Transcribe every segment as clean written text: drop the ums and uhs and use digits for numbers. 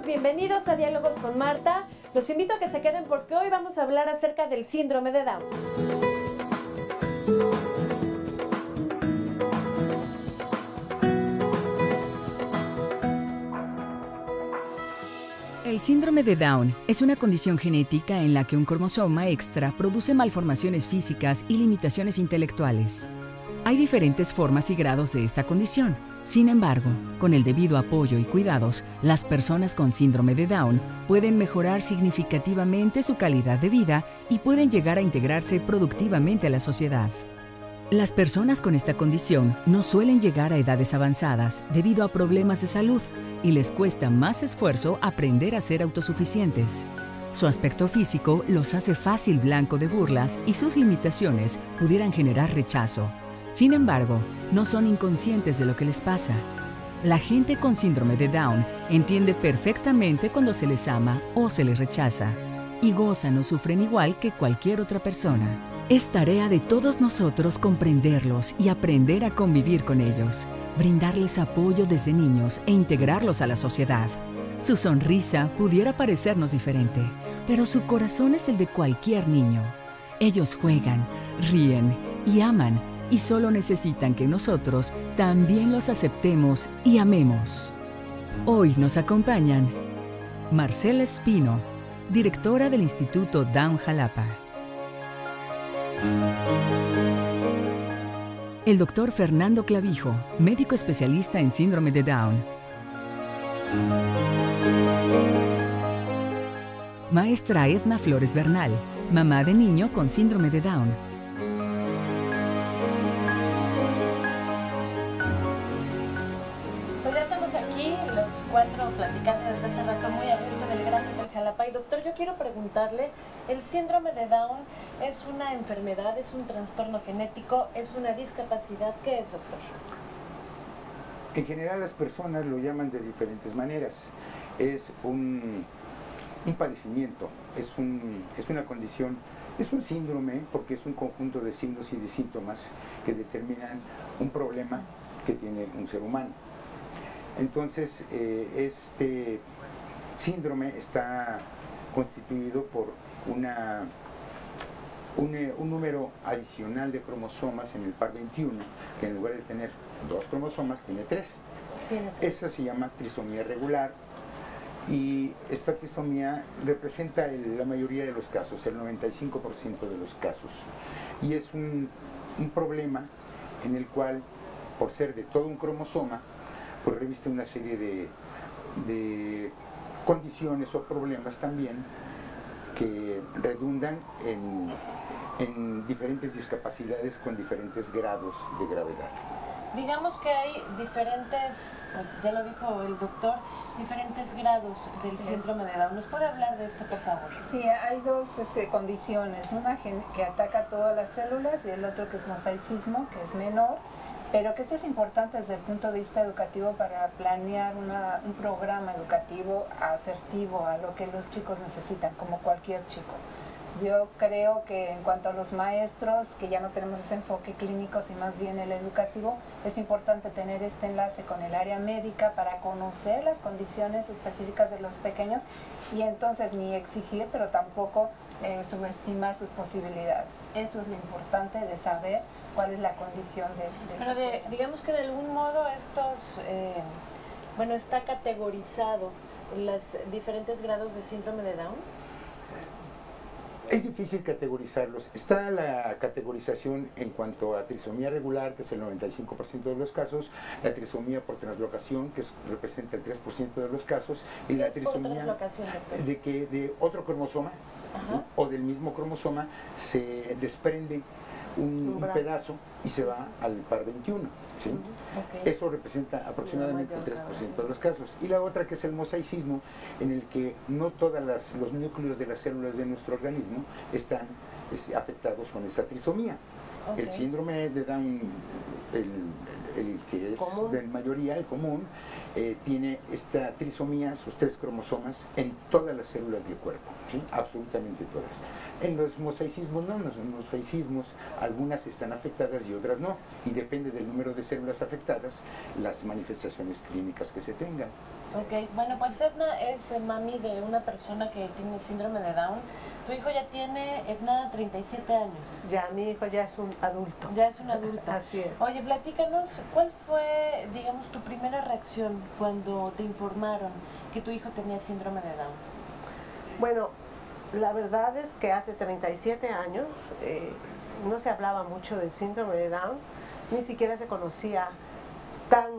bienvenidos a Diálogos con Marta. Los invito a que se queden porque hoy vamos a hablar acerca del síndrome de Down. El síndrome de Down es una condición genética en la que un cromosoma extra produce malformaciones físicas y limitaciones intelectuales. Hay diferentes formas y grados de esta condición. Sin embargo, con el debido apoyo y cuidados, las personas con síndrome de Down pueden mejorar significativamente su calidad de vida y pueden llegar a integrarse productivamente a la sociedad. Las personas con esta condición no suelen llegar a edades avanzadas debido a problemas de salud y les cuesta más esfuerzo aprender a ser autosuficientes. Su aspecto físico los hace fácil blanco de burlas y sus limitaciones pudieran generar rechazo. Sin embargo, no son inconscientes de lo que les pasa. La gente con síndrome de Down entiende perfectamente cuando se les ama o se les rechaza y gozan o sufren igual que cualquier otra persona. Es tarea de todos nosotros comprenderlos y aprender a convivir con ellos, brindarles apoyo desde niños e integrarlos a la sociedad. Su sonrisa pudiera parecernos diferente, pero su corazón es el de cualquier niño. Ellos juegan, ríen y aman, y solo necesitan que nosotros también los aceptemos y amemos. Hoy nos acompañan Marcela Espino, directora del Instituto Down Jalapa. El doctor Fernando Clavijo, médico especialista en síndrome de Down. Maestra Edna Flores Bernal, mamá de niño con síndrome de Down. Pues ya estamos aquí, los cuatro, platicando desde hace rato muy a gusto del Gran Hotel Jalapa. Y doctor, yo quiero preguntarle, ¿el síndrome de Down es una enfermedad, es un trastorno genético, es una discapacidad? ¿Qué es, doctor? En general las personas lo llaman de diferentes maneras. Es un padecimiento, es una condición, es un síndrome porque es un conjunto de signos y de síntomas que determinan un problema que tiene un ser humano. Entonces, este síndrome está constituido por un número adicional de cromosomas en el par 21, que en lugar de tener 2 cromosomas, tiene 3. Esa se llama trisomía regular, y esta trisomía representa la mayoría de los casos, el 95% de los casos. Y es un problema en el cual, por ser de todo un cromosoma, pues reviste una serie de condiciones o problemas también que redundan en diferentes discapacidades con diferentes grados de gravedad. Digamos que hay diferentes, pues ya lo dijo el doctor, diferentes grados del síndrome de Down. ¿Nos puede hablar de esto, por favor? Sí, hay dos condiciones, una que ataca todas las células y el otro que es mosaicismo, que es menor, pero que esto es importante desde el punto de vista educativo para planear un programa educativo asertivo a lo que los chicos necesitan, como cualquier chico. Yo creo que en cuanto a los maestros, que ya no tenemos ese enfoque clínico, sino más bien el educativo, es importante tener este enlace con el área médica para conocer las condiciones específicas de los pequeños y entonces ni exigir, pero tampoco subestimar sus posibilidades. Eso es lo importante de saber cuál es la condición de pero digamos que de algún modo bueno, está categorizado los diferentes grados de síndrome de Down. Es difícil categorizarlos. Está la categorización en cuanto a trisomía regular, que es el 95% de los casos, la trisomía por translocación, que representa el 3% de los casos, y la trisomía de que de otro cromosoma, ¿sí?, o del mismo cromosoma se desprende un pedazo y se va al par 21, ¿sí? Eso representa aproximadamente el 3% de los casos. Y la otra, que es el mosaicismo, en el que no todos los núcleos de las células de nuestro organismo están afectados con esta trisomía. El síndrome de Down, el que es de mayoría, el común, tiene esta trisomía, sus 3 cromosomas, en todas las células del cuerpo, ¿sí? Absolutamente todas. En los mosaicismos no, en los mosaicismos algunas están afectadas y otras no, y depende del número de células afectadas, las manifestaciones clínicas que se tengan. Ok, bueno, pues Edna es mami de una persona que tiene síndrome de Down. Tu hijo ya tiene, Edna, 37 años. Ya, mi hijo ya es un adulto. Ya es un adulto. Así es. Oye, platícanos, ¿cuál fue, digamos, tu primera reacción cuando te informaron que tu hijo tenía síndrome de Down? Bueno, la verdad es que hace 37 años no se hablaba mucho del síndrome de Down, ni siquiera se conocía tan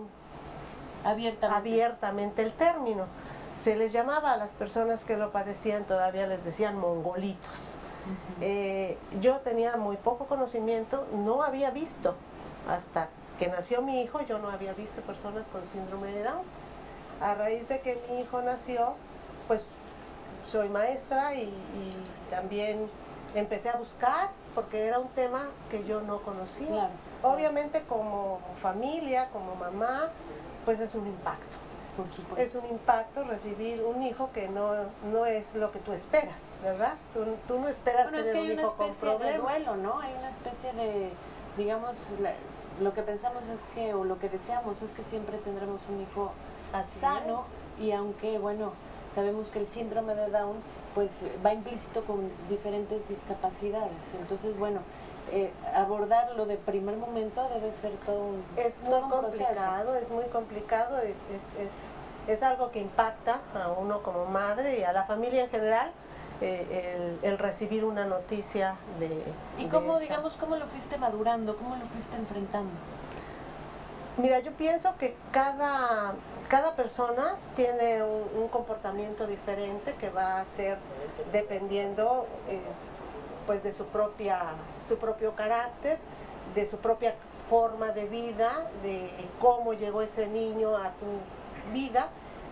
abiertamente el término. Se les llamaba a las personas que lo padecían, todavía les decían mongolitos. Yo tenía muy poco conocimiento, no había visto, hasta que nació mi hijo, yo no había visto personas con síndrome de Down. A raíz de que mi hijo nació, pues soy maestra y también empecé a buscar, porque era un tema que yo no conocía. Claro. Obviamente como familia, como mamá, pues es un impacto. Por supuesto. Es un impacto recibir un hijo que no es lo que tú esperas, ¿verdad? Tú no esperas Bueno, es tener que hay un una hijo con especie de problemas. duelo, ¿no? Hay una especie de, digamos, lo que pensamos es que, o lo que deseamos es que siempre tendremos un hijo Así sano, y aunque, bueno, sabemos que el síndrome de Down, pues va implícito con diferentes discapacidades. Entonces, bueno, abordarlo de primer momento debe ser todo un Es muy todo un proceso. complicado, es muy complicado, es algo que impacta a uno como madre y a la familia en general, el recibir una noticia de... ¿Y de cómo, esa. digamos, cómo lo fuiste madurando, cómo lo fuiste enfrentando? Mira, yo pienso que cada persona tiene un comportamiento diferente que va a ser dependiendo pues de su propio carácter, de su propia forma de vida, de cómo llegó ese niño a tu vida,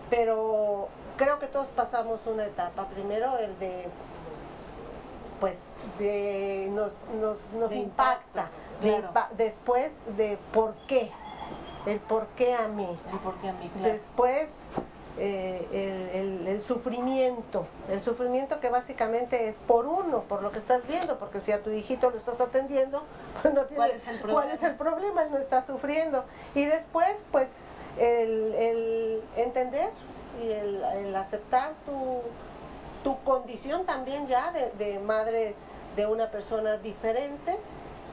pero creo que todos pasamos una etapa. Primero el de, pues, nos De impacta, impacto, claro. después de por qué. El por qué a mí. El por qué a mí, claro. Después, el sufrimiento que básicamente es por uno, por lo que estás viendo, porque si a tu hijito lo estás atendiendo, pues no tiene, ¿cuál es el problema? Él no está sufriendo. Y después, pues, el entender y el aceptar tu condición también ya de madre de una persona diferente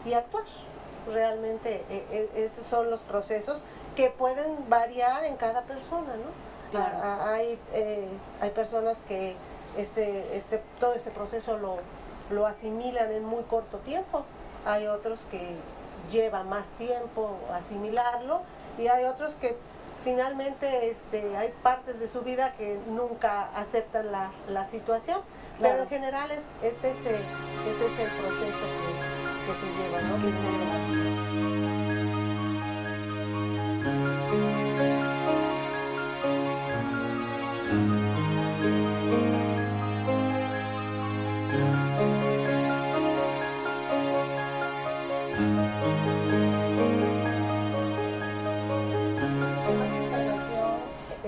y actuar. Realmente esos son los procesos que pueden variar en cada persona, ¿no? Claro. Hay personas que todo este proceso lo asimilan en muy corto tiempo, hay otros que lleva más tiempo asimilarlo y hay otros que finalmente hay partes de su vida que nunca aceptan la situación, Claro. pero en general es ese el proceso que se lleva, ¿no? Que se lleva.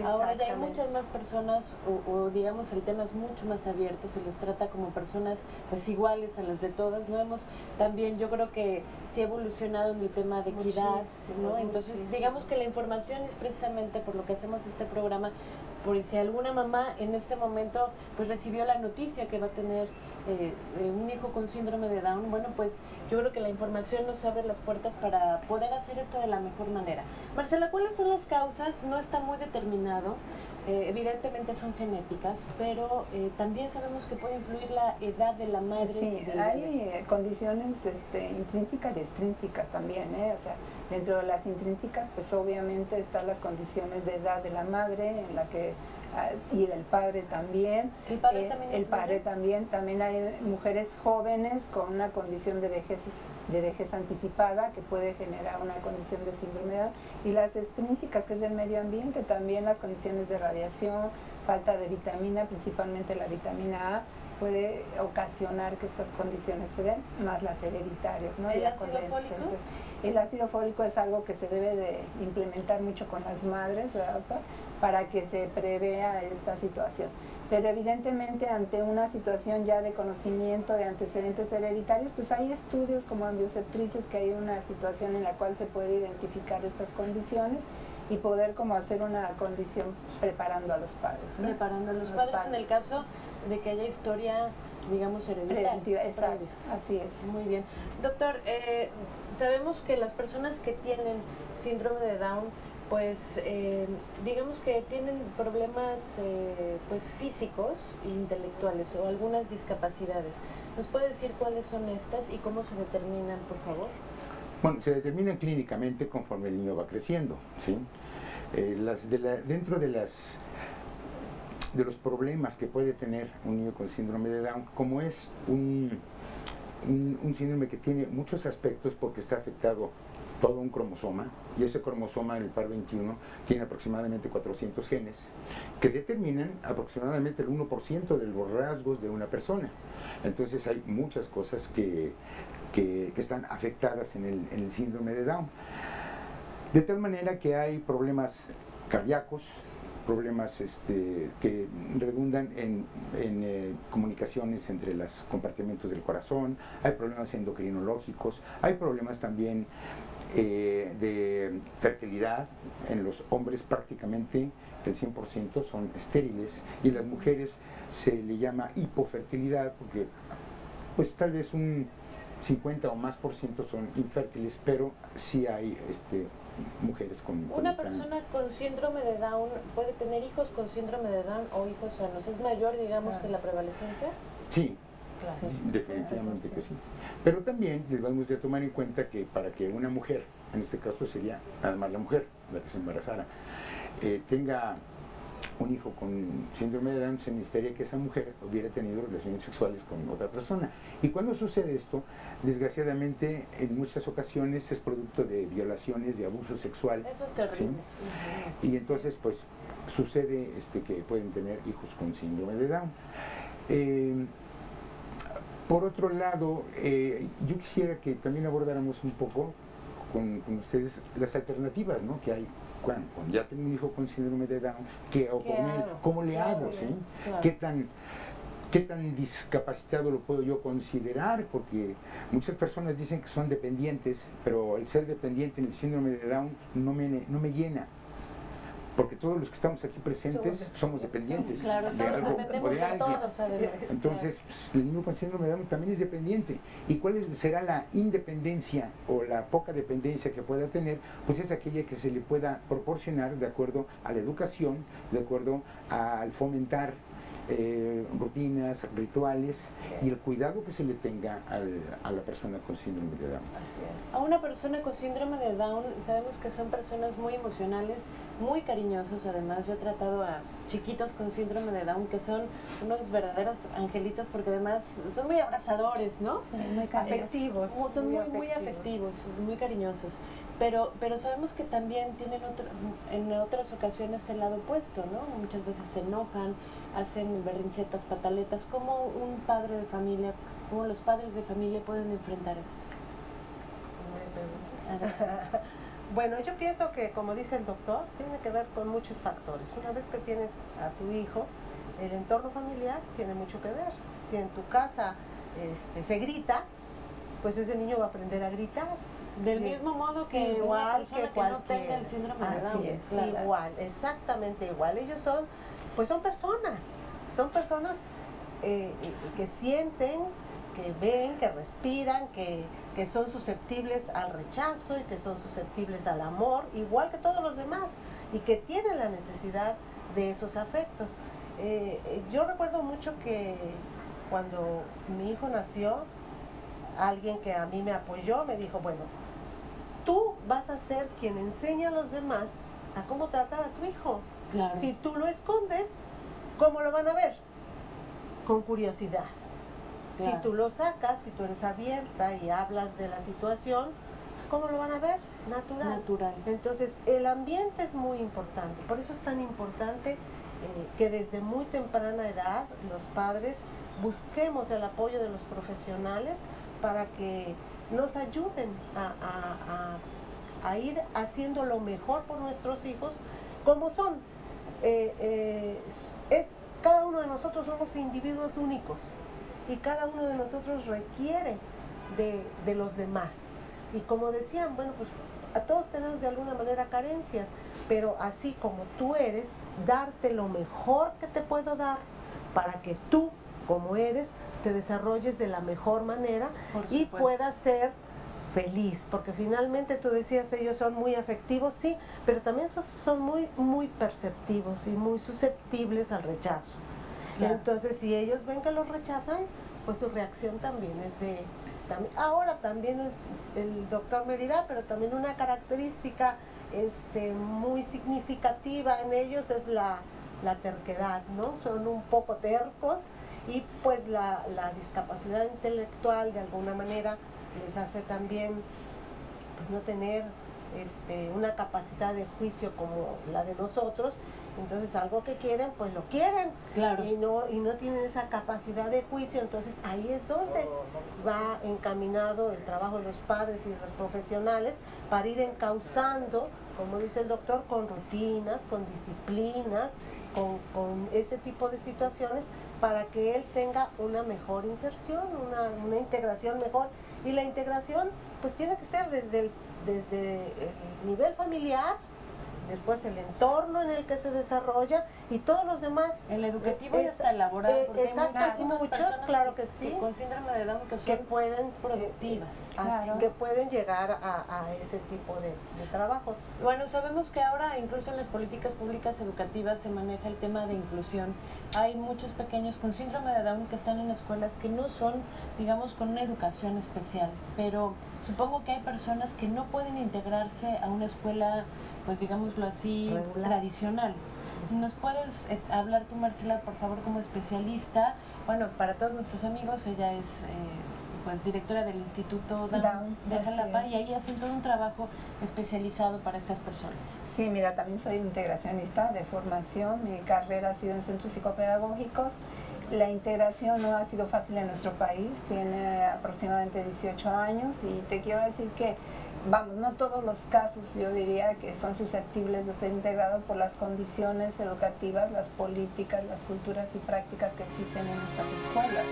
Ahora ya hay Exactamente. muchas más personas, o digamos el tema es mucho más abierto, se les trata como personas pues iguales a las de todas, ¿no? Hemos también, yo creo que sí ha evolucionado en el tema de equidad, Muchísimo, ¿no? Entonces muchísimo. digamos que la información es precisamente por lo que hacemos este programa, por si alguna mamá en este momento pues recibió la noticia que va a tener un hijo con síndrome de Down, bueno, pues yo creo que la información nos abre las puertas para poder hacer esto de la mejor manera. Marcela, ¿cuáles son las causas? No está muy determinado, evidentemente son genéticas, pero también sabemos que puede influir la edad de la madre. Sí, del hay bebé. condiciones intrínsecas y extrínsecas también, o sea, dentro de las intrínsecas pues obviamente están las condiciones de edad de la madre en la que y del padre también. ¿El padre también El influye? padre también hay mujeres jóvenes con una condición de vejez anticipada que puede generar una condición de síndrome de Down, y las extrínsecas, que es del medio ambiente, también las condiciones de radiación, falta de vitamina, principalmente la vitamina A, puede ocasionar que estas condiciones se den, más las hereditarias, ¿no? ¿El Ya ácido con fólico? antecedentes. El ácido fólico es algo que se debe de implementar mucho con las madres, ¿verdad, doctor? Para que se prevea esta situación. Pero evidentemente ante una situación ya de conocimiento de antecedentes hereditarios, pues hay estudios como ambioseptrices, que hay una situación en la cual se puede identificar estas condiciones y poder como hacer una condición preparando a los padres, ¿no? Preparando a los padres en el caso de que haya historia, digamos, hereditaria. Exacto, así es. Muy bien. Doctor, sabemos que las personas que tienen síndrome de Down, pues digamos que tienen problemas pues físicos e intelectuales o algunas discapacidades. ¿Nos puede decir cuáles son estas y cómo se determinan, por favor? Bueno, se determinan clínicamente conforme el niño va creciendo, ¿sí? Dentro de los problemas que puede tener un niño con síndrome de Down, como es un síndrome que tiene muchos aspectos porque está afectado todo un cromosoma, y ese cromosoma en el par 21 tiene aproximadamente 400 genes que determinan aproximadamente el 1% de los rasgos de una persona. Entonces hay muchas cosas que están afectadas en el síndrome de Down. De tal manera que hay problemas cardíacos, problemas que redundan en comunicaciones entre los compartimentos del corazón, hay problemas endocrinológicos, hay problemas también de fertilidad. En los hombres prácticamente el 100% son estériles, y en las mujeres se le llama hipofertilidad porque pues tal vez un 50 o más % son infértiles, pero sí hay mujeres con ¿Una persona con síndrome de Down puede tener hijos con síndrome de Down o hijos sanos? ¿Es mayor, digamos, que la prevalencia? Sí, claro. Sí, definitivamente que sí. Pero también debemos de tomar en cuenta que para que una mujer, en este caso sería nada más la mujer, la que se embarazara, tenga un hijo con síndrome de Down, se necesitaría que esa mujer hubiera tenido relaciones sexuales con otra persona. Y cuando sucede esto, desgraciadamente en muchas ocasiones es producto de violaciones, de abuso sexual. Eso es terrible. ¿Sí? Y entonces pues sucede que pueden tener hijos con síndrome de Down. Por otro lado, yo quisiera que también abordáramos un poco con ustedes las alternativas, ¿no?, que hay. Cuando ya tengo un hijo con síndrome de Down, ¿qué hago con él? ¿Cómo le hago? ¿Sí? Claro. ¿Qué tan discapacitado lo puedo yo considerar? Porque muchas personas dicen que son dependientes, pero el ser dependiente en el síndrome de Down no me llena. Porque todos los que estamos aquí presentes somos dependientes claro, de todos algo dependemos o de de alguien. todos, además. Entonces, pues, el niño con síndrome de Down también es dependiente. ¿Y cuál será la independencia o la poca dependencia que pueda tener? Pues es aquella que se le pueda proporcionar de acuerdo a la educación, de acuerdo al fomentar rutinas, rituales y el cuidado que se le tenga a la persona con síndrome de Down. Así es. A una persona con síndrome de Down sabemos que son personas muy emocionales, muy cariñosos. Además, yo he tratado a chiquitos con síndrome de Down que son unos verdaderos angelitos porque además son muy abrazadores, ¿no? Sí, muy afectivos. Son muy afectivos, muy cariñosos. Pero sabemos que también tienen en otras ocasiones el lado opuesto, ¿no? Muchas veces se enojan, hacen berrinchetas, pataletas. ¿Cómo un padre de familia, cómo los padres de familia pueden enfrentar esto? Bueno, yo pienso que, como dice el doctor, tiene que ver con muchos factores. Una vez que tienes a tu hijo, el entorno familiar tiene mucho que ver. Si en tu casa se grita, pues ese niño va a aprender a gritar. Del mismo modo que igual una persona que no tenga el síndrome de Down. Así es, claro. igual, exactamente igual. Ellos son personas que sienten, que ven, que respiran, que son susceptibles al rechazo y que son susceptibles al amor, igual que todos los demás, y que tienen la necesidad de esos afectos. Yo recuerdo mucho que cuando mi hijo nació, alguien que a mí me apoyó me dijo, bueno, tú vas a ser quien enseña a los demás a cómo tratar a tu hijo. Claro. Si tú lo escondes, ¿cómo lo van a ver? Con curiosidad. Claro. Si tú lo sacas, si tú eres abierta y hablas de la situación, ¿cómo lo van a ver? Natural. Entonces, el ambiente es muy importante. Por eso es tan importante que desde muy temprana edad los padres busquemos el apoyo de los profesionales para que nos ayuden a ir haciendo lo mejor por nuestros hijos como son. Cada uno de nosotros somos individuos únicos y cada uno de nosotros requiere de los demás. Y como decían, bueno, pues a todos tenemos de alguna manera carencias, pero así como tú eres, darte lo mejor que te puedo dar para que tú, como eres, te desarrolles de la mejor manera y puedas ser feliz, porque finalmente tú decías, ellos son muy afectivos, sí, pero también son muy perceptivos y muy susceptibles al rechazo. Claro. Entonces, si ellos ven que los rechazan, pues su reacción también es de... Ahora también el doctor me dirá, pero también una característica muy significativa en ellos es la terquedad, ¿no? Son un poco tercos y pues la discapacidad intelectual de alguna manera les hace también pues no tener una capacidad de juicio como la de nosotros. Entonces algo que quieren, pues lo quieren, claro. y no tienen esa capacidad de juicio. Entonces ahí es donde va encaminado el trabajo de los padres y de los profesionales para ir encauzando, como dice el doctor, con rutinas, con disciplinas, con ese tipo de situaciones para que él tenga una mejor inserción, una integración mejor. Y la integración pues tiene que ser desde el nivel familiar, después el entorno en el que se desarrolla y todos los demás. El educativo y hasta el laboral, porque exacto, hay muchos, claro que sí, con síndrome de Down que pueden productivas, claro. Que pueden llegar a ese tipo de trabajos. Bueno, sabemos que ahora incluso en las políticas públicas educativas se maneja el tema de inclusión. Hay muchos pequeños con síndrome de Down que están en escuelas que no son, digamos, con una educación especial, pero supongo que hay personas que no pueden integrarse a una escuela, pues digámoslo así, regular, tradicional. ¿Nos puedes hablar tú, Marcela, por favor, como especialista? Bueno, para todos nuestros amigos, ella es pues directora del Instituto Down de Jalapa y ahí hacen todo un trabajo especializado para estas personas. Sí, mira, también soy integracionista de formación, mi carrera ha sido en centros psicopedagógicos. La integración no ha sido fácil en nuestro país, tiene aproximadamente 18 años y te quiero decir que vamos, no todos los casos yo diría que son susceptibles de ser integrados por las condiciones educativas, las políticas, las culturas y prácticas que existen en nuestras escuelas.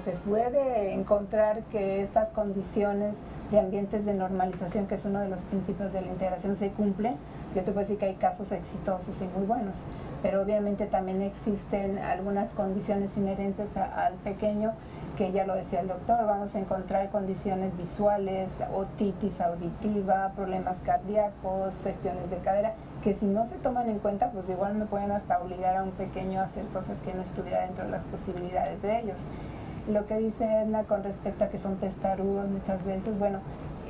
Se puede encontrar que estas condiciones de ambientes de normalización, que es uno de los principios de la integración, se cumplen. Yo te puedo decir que hay casos exitosos y muy buenos, pero obviamente también existen algunas condiciones inherentes al pequeño, que ya lo decía el doctor, vamos a encontrar condiciones visuales, otitis auditiva, problemas cardíacos, cuestiones de cadera, que si no se toman en cuenta, pues igual me pueden hasta obligar a un pequeño a hacer cosas que no estuviera dentro de las posibilidades de ellos. Lo que dice Edna con respecto a que son testarudos muchas veces, bueno,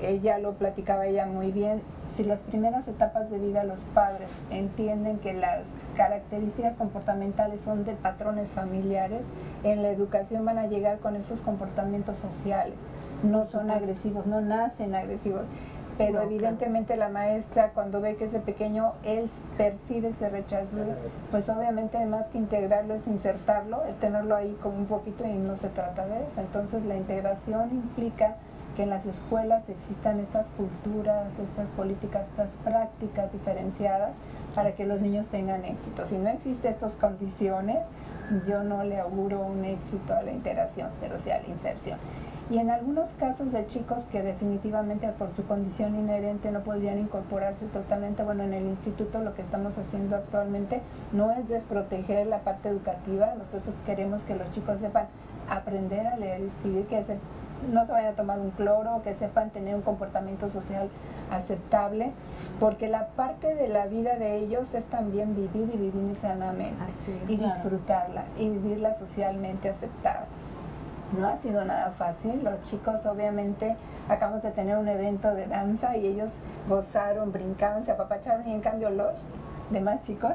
ella lo platicaba ella muy bien, si las primeras etapas de vida los padres entienden que las características comportamentales son de patrones familiares, en la educación van a llegar con esos comportamientos sociales, no son agresivos, no nacen agresivos. Pero no, evidentemente claro, la maestra cuando ve que ese pequeño, él percibe ese rechazo, pues obviamente más que integrarlo es insertarlo, es tenerlo ahí como un poquito y no se trata de eso. Entonces la integración implica que en las escuelas existan estas culturas, estas políticas, estas prácticas diferenciadas para que los niños tengan éxito. Si no existen estas condiciones, yo no le auguro un éxito a la integración, pero sí a la inserción. Y en algunos casos de chicos que definitivamente por su condición inherente no podrían incorporarse totalmente, bueno, en el instituto lo que estamos haciendo actualmente no es desproteger la parte educativa, nosotros queremos que los chicos sepan aprender a leer y escribir, que no se vayan a tomar un cloro, que sepan tener un comportamiento social aceptable, porque la parte de la vida de ellos es también vivir y vivir sanamente, y disfrutarla y vivirla socialmente aceptada. No ha sido nada fácil, los chicos obviamente acabamos de tener un evento de danza y ellos gozaron, brincaban, se apapacharon y en cambio los demás chicos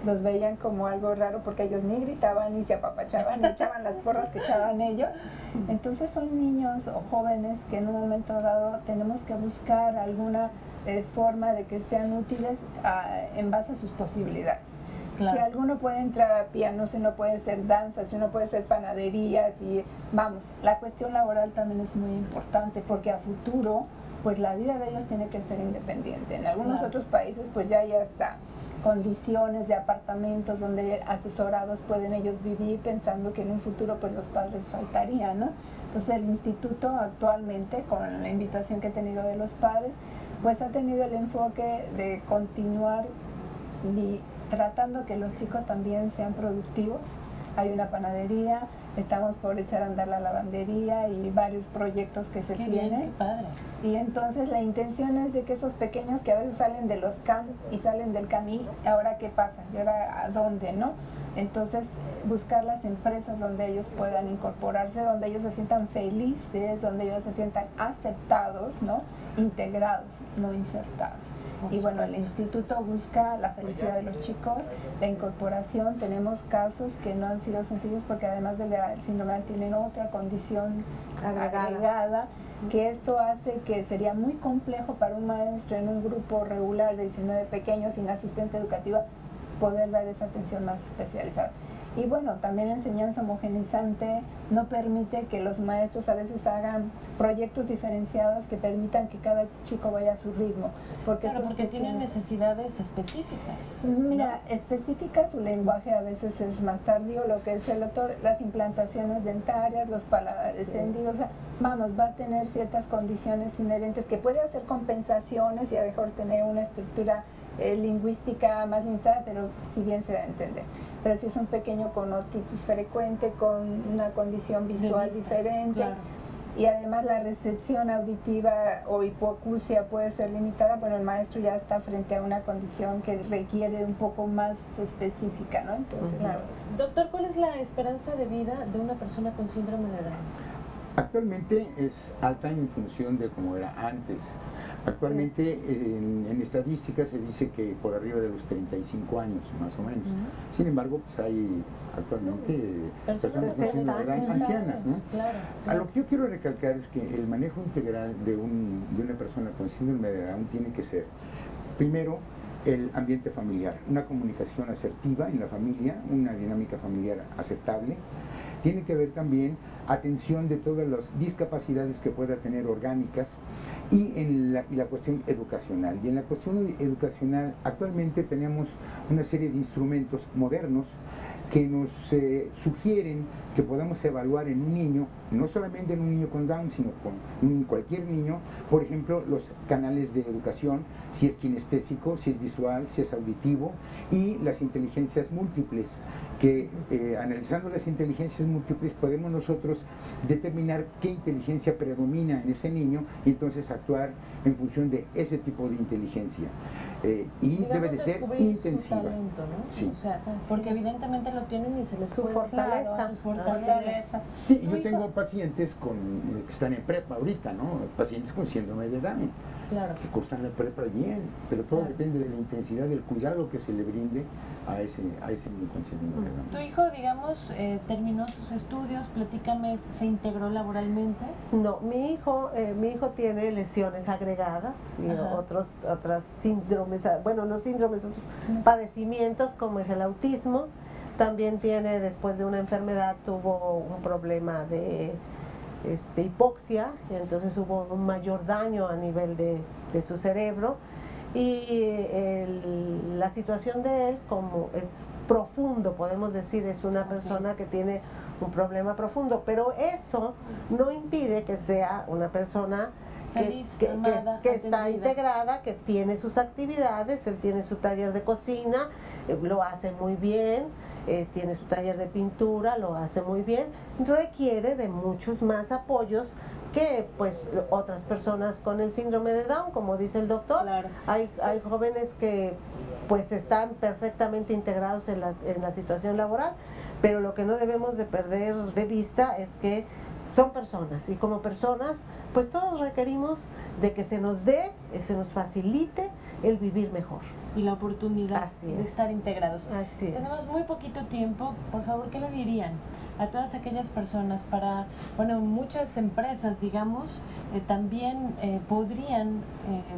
los veían como algo raro porque ellos ni gritaban ni se apapachaban ni echaban las porras que echaban ellos. Entonces son niños o jóvenes que en un momento dado tenemos que buscar alguna forma de que sean útiles en base a sus posibilidades. Claro. Si alguno puede entrar a piano, si uno puede hacer danza, si uno puede hacer panaderías, y vamos, la cuestión laboral también es muy importante, porque a futuro, pues la vida de ellos tiene que ser independiente. En algunos otros países, pues ya está condiciones de apartamentos donde asesorados pueden ellos vivir pensando que en un futuro pues los padres faltarían, ¿no? Entonces el instituto actualmente, con la invitación que he tenido de los padres, pues ha tenido el enfoque de continuar tratando que los chicos también sean productivos. Hay una panadería, estamos por echar a andar la lavandería y varios proyectos que se tienen. Qué padre. Y entonces la intención es de que esos pequeños que a veces salen de los camp y salen del camí, ¿ahora qué pasa? ¿Y ahora a dónde, no? Entonces buscar las empresas donde ellos puedan incorporarse, donde ellos se sientan felices, donde ellos se sientan aceptados, ¿no? Integrados, no insertados. Y bueno, el instituto busca la felicidad de los chicos, la incorporación. Tenemos casos que no han sido sencillos porque además del síndrome tienen otra condición agregada, que esto hace que sería muy complejo para un maestro en un grupo regular de 19 pequeños sin asistente educativa poder dar esa atención más especializada. Y bueno, también la enseñanza homogenizante no permite que los maestros a veces hagan proyectos diferenciados que permitan que cada chico vaya a su ritmo. Porque tienen necesidades específicas. Mira, específicas, su lenguaje a veces es más tardío, lo que es el otro, las implantaciones dentarias, los paladares hendidos, o sea, vamos, va a tener ciertas condiciones inherentes que puede hacer compensaciones y a lo mejor tener una estructura lingüística más limitada, pero si bien se da a entender. Pero si es un pequeño con otitis frecuente, con una condición visual diferente, claro, y además la recepción auditiva o hipoacusia puede ser limitada, bueno, el maestro ya está frente a una condición que requiere un poco más específica, ¿no? Entonces, claro. Doctor, ¿cuál es la esperanza de vida de una persona con síndrome de Down? Actualmente es alta en función de cómo era antes. Actualmente en estadísticas se dice que por arriba de los 35 años, más o menos. Sin embargo, pues hay actualmente personas con síndrome de Down ancianas, ¿no? Claro. A lo que yo quiero recalcar es que el manejo integral de una persona con síndrome de Down tiene que ser, primero, el ambiente familiar, una comunicación asertiva en la familia, una dinámica familiar aceptable. Tiene que haber también atención de todas las discapacidades que pueda tener orgánicas y la cuestión educacional. Y en la cuestión educacional actualmente tenemos una serie de instrumentos modernos que nos sugieren que podamos evaluar en un niño, no solamente en un niño con Down, sino con cualquier niño, por ejemplo, los canales de educación, si es kinestésico, si es visual, si es auditivo, y las inteligencias múltiples, que analizando las inteligencias múltiples podemos nosotros determinar qué inteligencia predomina en ese niño y entonces actuar en función de ese tipo de inteligencia. Y debe de ser intensiva. Su talento, ¿no? Sí. O sea, porque evidentemente lo tienen y se les su puede, fortaleza. claro, su fortaleza. Sí, yo tengo pacientes que están en prepa ahorita, ¿no? Pacientes con síndrome de Down, claro, que cursan la prepa bien, pero todo depende de la intensidad del cuidado que se le brinde a ese niño con síndrome de Down. ¿Tu hijo, digamos, terminó sus estudios? Platícame, ¿se integró laboralmente? No, mi hijo tiene lesiones agregadas y otras síndromes, bueno, no síndromes, otros padecimientos como es el autismo. También tiene, después de una enfermedad, tuvo un problema de hipoxia, y entonces hubo un mayor daño a nivel de su cerebro. Y la situación de él, como es profundo, podemos decir, es una persona que tiene un problema profundo, pero eso no impide que sea una persona que está integrada, que tiene sus actividades. Él tiene su taller de cocina, lo hace muy bien, tiene su taller de pintura, lo hace muy bien, requiere de muchos más apoyos que pues otras personas con el síndrome de Down, como dice el doctor. Claro. Hay jóvenes que pues están perfectamente integrados en la situación laboral, pero lo que no debemos de perder de vista es que son personas y como personas pues todos requerimos de que se nos dé, se nos facilite el vivir mejor. Y la oportunidad de estar integrados. Así es. Tenemos muy poquito tiempo. Por favor, ¿qué le dirían a todas aquellas personas para, bueno, muchas empresas, digamos, también podrían,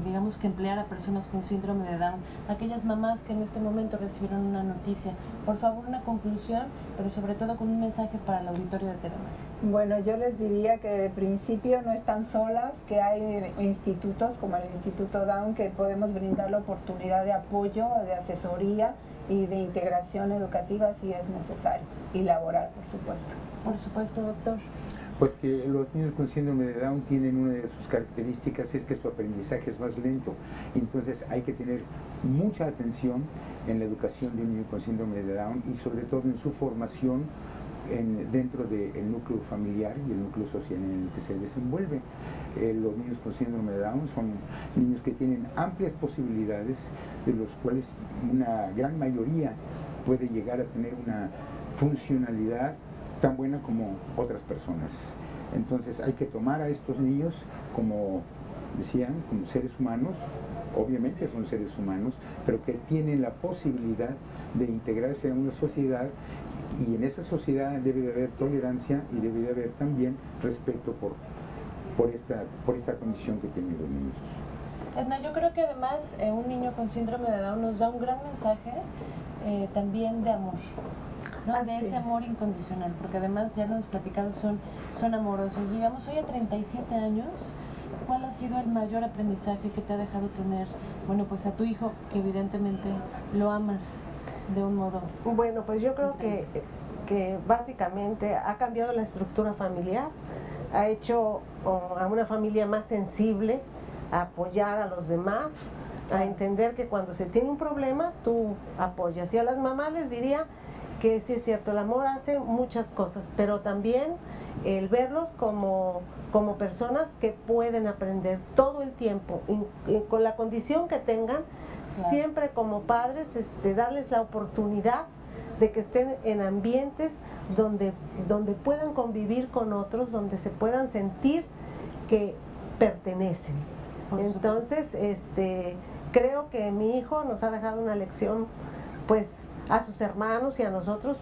digamos, que emplear a personas con síndrome de Down, aquellas mamás que en este momento recibieron una noticia? Por favor, una conclusión, pero sobre todo con un mensaje para el auditorio de TV Más. Bueno, yo les diría que de principio no están solas, que hay institutos como el Instituto Down que podemos brindar la oportunidad de apoyo, de asesoría y de integración educativa si es necesario, y laboral, por supuesto. Por supuesto, doctor. Pues que los niños con síndrome de Down tienen una de sus características, es que su aprendizaje es más lento. Entonces hay que tener mucha atención en la educación de un niño con síndrome de Down y sobre todo en su formación dentro del núcleo familiar y el núcleo social en el que se desenvuelve. Los niños con síndrome de Down son niños que tienen amplias posibilidades, de los cuales una gran mayoría puede llegar a tener una funcionalidad tan buena como otras personas. Entonces hay que tomar a estos niños, como decían, como seres humanos. Obviamente son seres humanos, pero que tienen la posibilidad de integrarse a una sociedad, y en esa sociedad debe de haber tolerancia y debe de haber también respeto por esta condición que tienen los niños. Edna, yo creo que además un niño con síndrome de Down nos da un gran mensaje también de amor, ¿no? De ese amor incondicional, porque además ya lo hemos platicado, son amorosos. Digamos, hoy a 37 años, ¿cuál ha sido el mayor aprendizaje que te ha dejado tener, bueno, pues a tu hijo, que evidentemente lo amas de un modo? Bueno, pues yo creo que básicamente ha cambiado la estructura familiar, ha hecho a una familia más sensible, a apoyar a los demás, a entender que cuando se tiene un problema, tú apoyas. Y a las mamás les diría que sí es cierto, el amor hace muchas cosas, pero también el verlos como personas que pueden aprender todo el tiempo, con la condición que tengan, siempre como padres, darles la oportunidad de que estén en ambientes donde puedan convivir con otros, donde se puedan sentir que pertenecen. Entonces, creo que mi hijo nos ha dejado una lección, pues, a sus hermanos y a nosotros,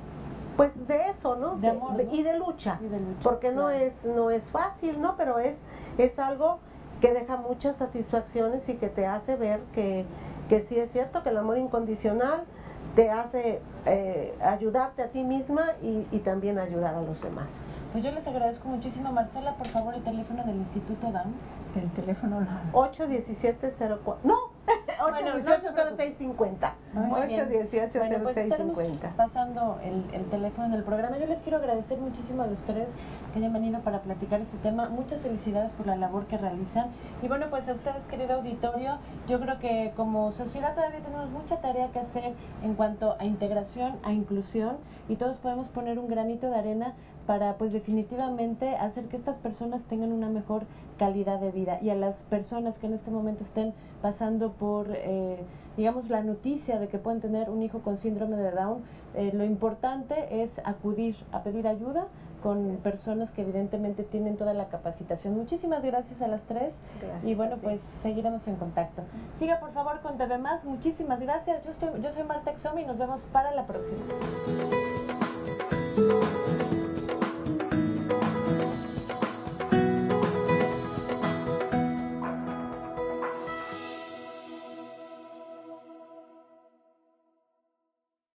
pues, de eso, ¿no? De amor, ¿no? Y de lucha, porque claro. no es fácil, ¿no? Pero es algo que deja muchas satisfacciones y que te hace ver que sí es cierto que el amor incondicional te hace ayudarte a ti misma y también ayudar a los demás. Pues yo les agradezco muchísimo. Marcela, por favor, el teléfono del Instituto Down. El teléfono 817-04, no, 818-0650. Muy bien. 818-0650. Bueno, pues estaremos pasando el teléfono en el programa. Yo les quiero agradecer muchísimo a los tres que hayan venido para platicar este tema. Muchas felicidades por la labor que realizan. Y bueno, pues a ustedes, querido auditorio, yo creo que como sociedad todavía tenemos mucha tarea que hacer en cuanto a integración, a inclusión, y todos podemos poner un granito de arena para, pues, definitivamente hacer que estas personas tengan una mejor calidad de vida. Y a las personas que en este momento estén pasando por, digamos, la noticia de que pueden tener un hijo con síndrome de Down, lo importante es acudir a pedir ayuda con personas que evidentemente tienen toda la capacitación. Muchísimas gracias a las tres. Gracias. Y bueno, pues seguiremos en contacto. Siga por favor con TV Más. Muchísimas gracias. Yo soy Marta Exomi y nos vemos para la próxima.